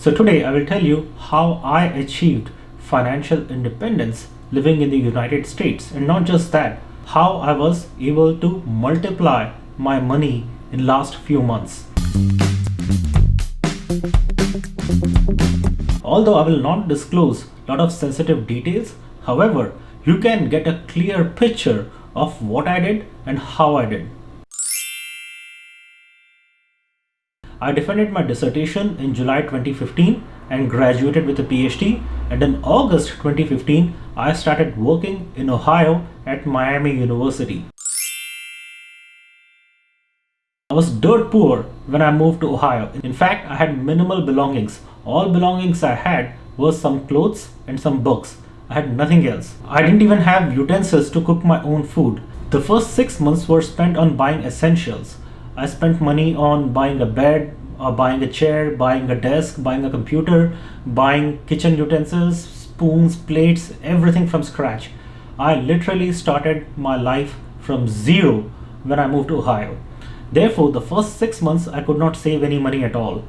So today I will tell you how I achieved financial independence living in the United States, and not just that, how I was able to multiply my money in last few months. Although I will not disclose a lot of sensitive details, however, you can get a clear picture of what I did and how I did. I defended my dissertation in July 2015 and graduated with a PhD, and in August 2015 I started working in Ohio at Miami University. I was dirt poor when I moved to Ohio. In fact, I had minimal belongings. All belongings I had was some clothes and some books. I had nothing else. I didn't even have utensils to cook my own food. The first 6 months were spent on buying essentials. I spent money on buying a bed, buying a chair, buying a desk, buying a computer, buying kitchen utensils, spoons, plates, everything from scratch. I literally started my life from zero when I moved to Ohio. Therefore, the first 6 months I could not save any money at all.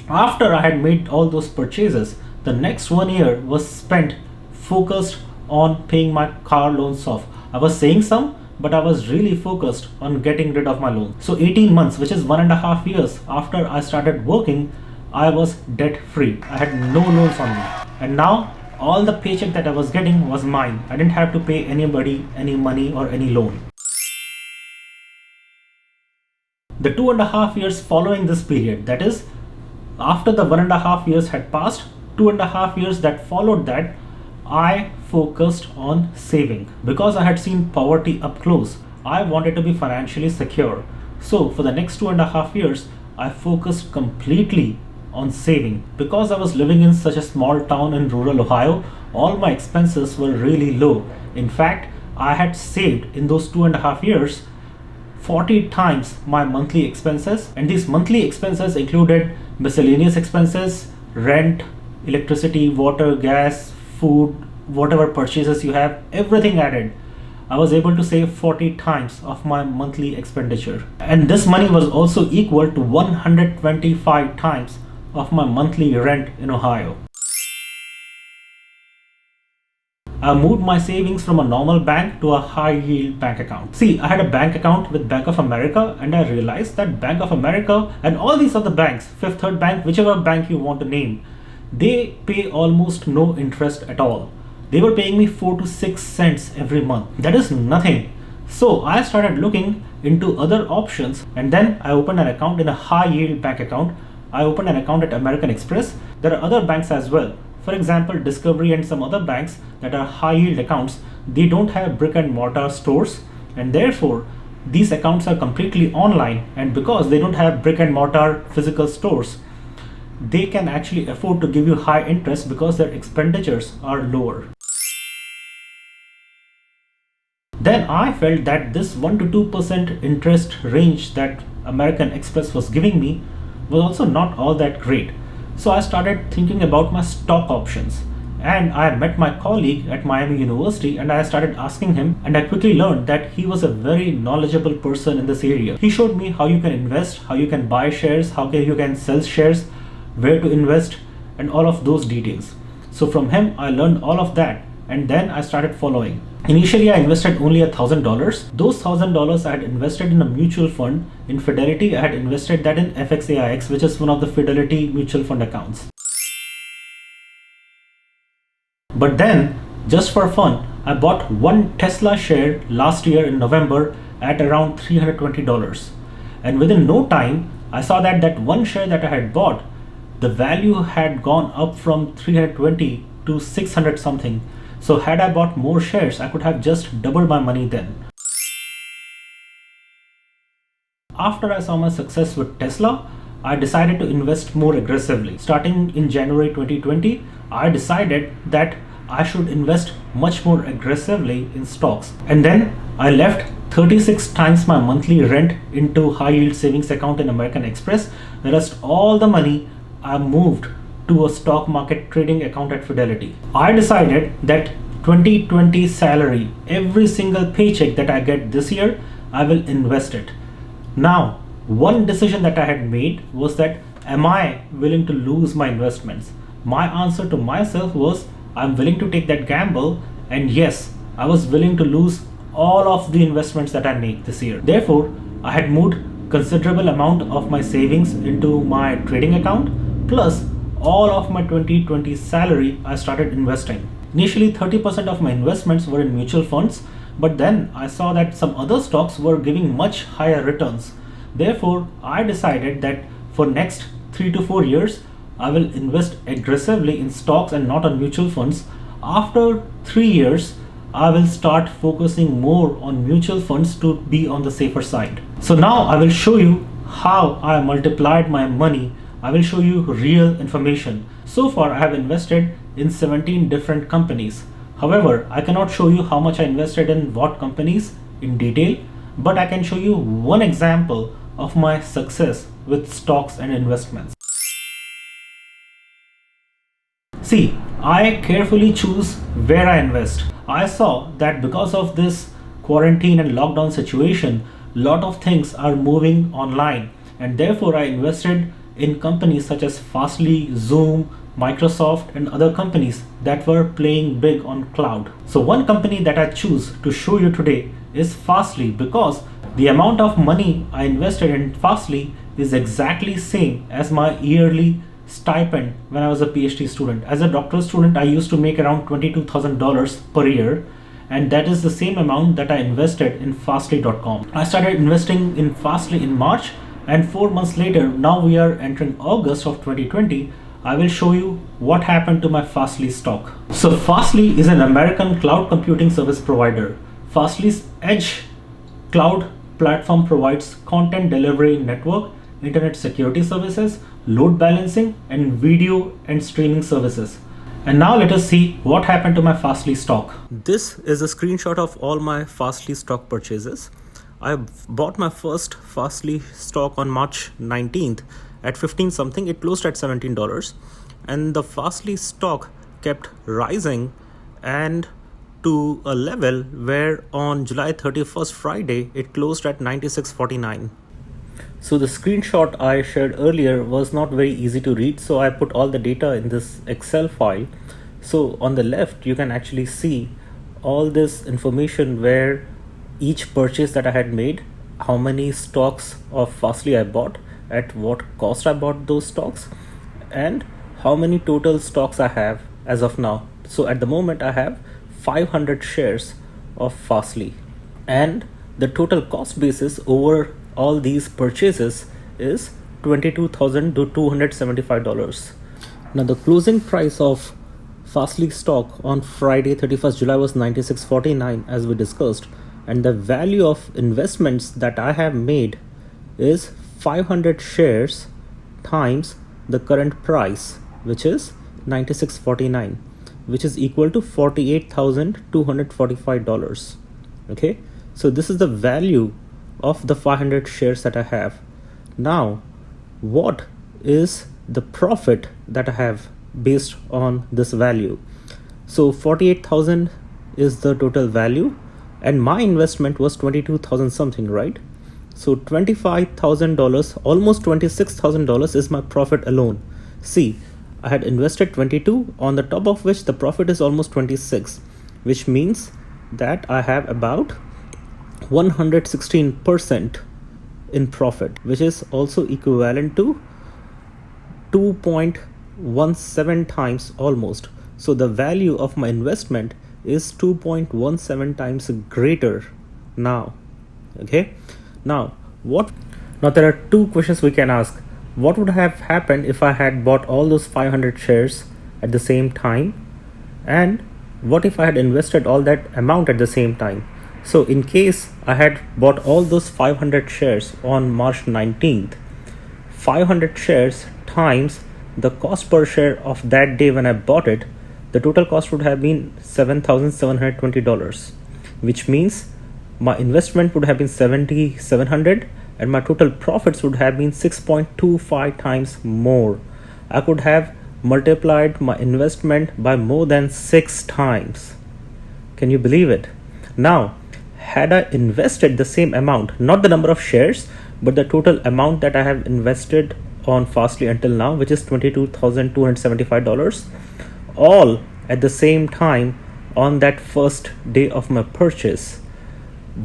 After I had made all those purchases, the next 1 year was spent focused on paying my car loans off. I was saving some, but I was really focused on getting rid of my loan. So 18 months, which is 1.5 years after I started working, I was debt free. I had no loans on me. And now all the paycheck that I was getting was mine. I didn't have to pay anybody any money or any loan. The 2.5 years following this period, that is, after the 1.5 years had passed, 2.5 years that followed that, I focused on saving. Because I had seen poverty up close, I wanted to be financially secure. So for the next 2.5 years, I focused completely on saving. Because I was living in such a small town in rural Ohio, all my expenses were really low. In fact, I had saved in those 2.5 years 40 times my monthly expenses, and these monthly expenses included miscellaneous expenses, rent, electricity, water, gas, food, whatever purchases you have, everything added. I was able to save 40 times of my monthly expenditure. And this money was also equal to 125 times of my monthly rent in Ohio. I moved my savings from a normal bank to a high yield bank account. See, I had a bank account with Bank of America, and I realized that Bank of America and all these other banks, Fifth Third Bank, whichever bank you want to name, they pay almost no interest at all. They were paying me 4 to 6 cents every month. That is nothing. So I started looking into other options, and then I opened an account in a high yield bank account. I opened an account at American Express. There are other banks as well. For example, Discovery and some other banks that are high yield accounts, they don't have brick and mortar stores, and therefore these accounts are completely online. And because they don't have brick and mortar physical stores, they can actually afford to give you high interest because their expenditures are lower. Then I felt that this 1 to 2% interest range that American Express was giving me was also not all that great. So I started thinking about my stock options, and I met my colleague at Miami University, and I started asking him, and I quickly learned that he was a very knowledgeable person in this area. He showed me how you can invest, how you can buy shares, how you can sell shares, where to invest, and all of those details. So from him I learned all of that, and then I started following. Initially I invested only $1,000. Those $1,000 I had invested in a mutual fund. In Fidelity, I had invested that in FXAIX, which is one of the Fidelity mutual fund accounts. But then, just for fun, I bought one Tesla share last year in November at around $320. And within no time, I saw that that one share that I had bought, the value had gone up from 320 to 600 something. So had I bought more shares, I could have just doubled my money then. After I saw my success with Tesla, I decided to invest more aggressively. Starting in January 2020, I decided that I should invest much more aggressively in stocks. And then I left 36 times my monthly rent into high yield savings account in American Express. The rest, all the money, I moved to a stock market trading account at Fidelity. I decided that 2020 salary, every single paycheck that I get this year, I will invest it. Now, One decision that I had made was that, am I willing to lose my investments? My answer to myself was, I'm willing to take that gamble, and yes, I was willing to lose all of the investments that I make this year. Therefore, I had moved considerable amount of my savings into my trading account, plus all of my 2020 salary I started investing. Initially 30% of my investments were in mutual funds, but then I saw that some other stocks were giving much higher returns. Therefore, I decided that for next 3 to 4 years, I will invest aggressively in stocks and not on mutual funds. After 3 years, I will start focusing more on mutual funds to be on the safer side. So now I will show you how I multiplied my money. I will show you real information. So far I have invested in 17 different companies. However, I cannot show you how much I invested in what companies in detail, but I can show you one example of my success with stocks and investments. See, I carefully choose where I invest. I saw that because of this quarantine and lockdown situation, lot of things are moving online, and therefore I invested in companies such as Fastly, Zoom, Microsoft, and other companies that were playing big on cloud. So one company that I choose to show you today is Fastly, because the amount of money I invested in Fastly is exactly same as my yearly stipend when I was a PhD student. As a doctoral student, I used to make around $22,000 per year, and that is the same amount that I invested in Fastly.com. I started investing in Fastly in March, and 4 months later, now we are entering August of 2020, I will show you what happened to my Fastly stock. So Fastly is an American cloud computing service provider. Fastly's Edge cloud platform provides content delivery network, internet security services, load balancing, and video and streaming services. And now let us see what happened to my Fastly stock. This is a screenshot of all my Fastly stock purchases. I bought my first Fastly stock on March 19th at 15 something. It closed at $17, and the Fastly stock kept rising and to a level where on July 31st, Friday, it closed at 96.49. So the screenshot I shared earlier was not very easy to read, so I put all the data in this Excel file. So on the left, you can actually see all this information where each purchase that I had made, how many stocks of Fastly I bought, at what cost I bought those stocks, and how many total stocks I have as of now. So at the moment I have 500 shares of Fastly, and the total cost basis over all these purchases is $22,275. Now the closing price of Fastly stock on Friday 31st July was 96.49 as we discussed, and the value of investments that I have made is 500 shares times the current price, which is 96.49, which is equal to $48,245. Okay, so this is the value of the 500 shares that I have. Now, what is the profit that I have based on this value? So 48,000 is the total value, and my investment was 22,000 something, right? So $25,000, almost $26,000 is my profit alone. See, I had invested 22, on the top of which the profit is almost 26, which means that I have about 116% in profit, which is also equivalent to 2.17 times almost. So the value of my investment is 2.17 times greater now. Okay, now there are two questions we can ask. What would have happened if I had bought all those 500 shares at the same time, and what if I had invested all that amount at the same time? So in case I had bought all those 500 shares on March 19th, 500 shares times the cost per share of that day when I bought it, the total cost would have been $7,720, which means my investment would have been $7,700 and my total profits would have been 6.25 times more. I could have multiplied my investment by more than 6 times. Can you believe it? Now, had I invested the same amount, not the number of shares, but the total amount that I have invested on Fastly until now, which is $22,275, all at the same time on that first day of my purchase,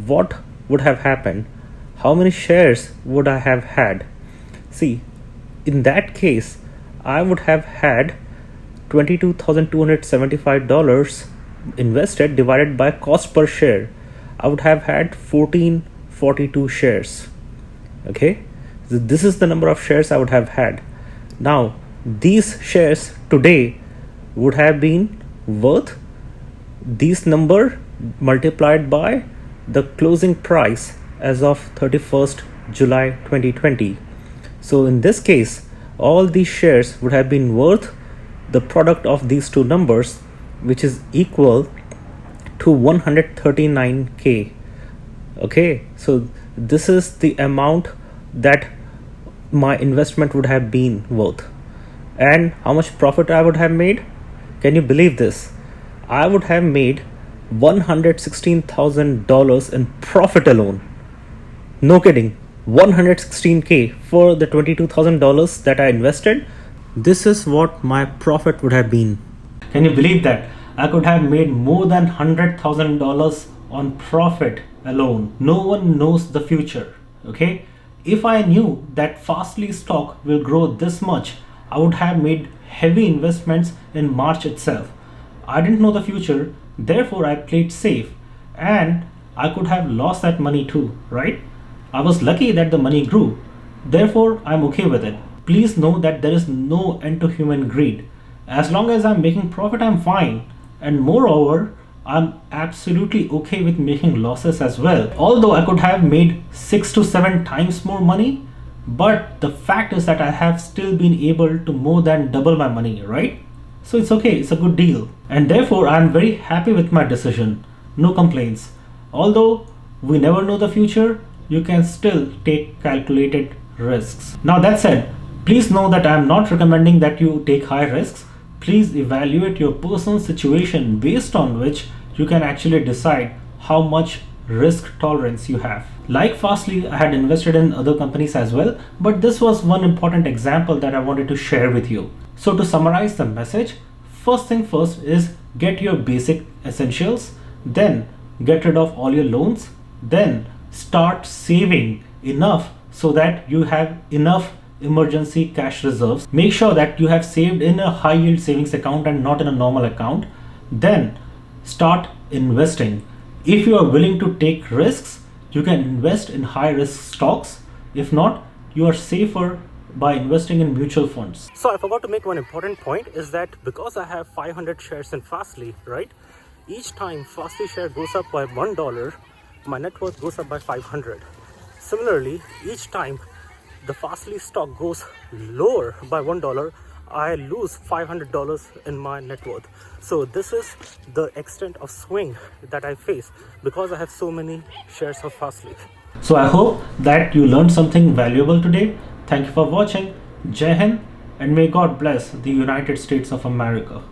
what would have happened? How many shares would I have had? See, in that case, I would have had $22,275 invested divided by cost per share. I would have had 1442 shares. Okay, so this is the number of shares I would have had. Now, these shares today would have been worth this number multiplied by the closing price as of 31st July 2020. So in this case, all these shares would have been worth the product of these two numbers, which is equal to 139k. Okay, so this is the amount that my investment would have been worth. And how much profit I would have made? Can you believe this? I would have made $116,000 in profit alone. No kidding, 116k for the $22,000 that I invested. This is what my profit would have been. Can you believe that? I could have made more than $100,000 on profit alone. No one knows the future. Okay, if I knew that Fastly stock will grow this much, I would have made heavy investments in March itself. I didn't know the future, therefore I played safe, and I could have lost that money too, right? I was lucky that the money grew, therefore I'm okay with it. Please know that there is no end to human greed. As long as I'm making profit, I'm fine. And moreover, I'm absolutely okay with making losses as well. Although I could have made 6 to 7 times more money, but the fact is that I have still been able to more than double my money, right? So it's okay, it's a good deal. And therefore, I'm very happy with my decision. No complaints. Although we never know the future, you can still take calculated risks. Now that said, please know that I am not recommending that you take high risks. Please evaluate your personal situation based on which you can actually decide how much risk tolerance you have. Like Fastly, I had invested in other companies as well, but this was one important example that I wanted to share with you. So to summarize the message, first thing first is get your basic essentials, then get rid of all your loans, then start saving enough so that you have enough emergency cash reserves. Make sure that you have saved in a high yield savings account and not in a normal account. Then start investing. If you are willing to take risks, you can invest in high risk stocks. If not, you are safer by investing in mutual funds. So I forgot to make one important point, is that because I have 500 shares in Fastly, right? Each time Fastly share goes up by $1, my net worth goes up by 500. Similarly, each time the Fastly stock goes lower by $1, I lose $500 in my net worth. So this is the extent of swing that I face because I have so many shares of Fastly. So I hope that you learned something valuable today. Thank you for watching. Jai Hind, and may God bless the United States of America.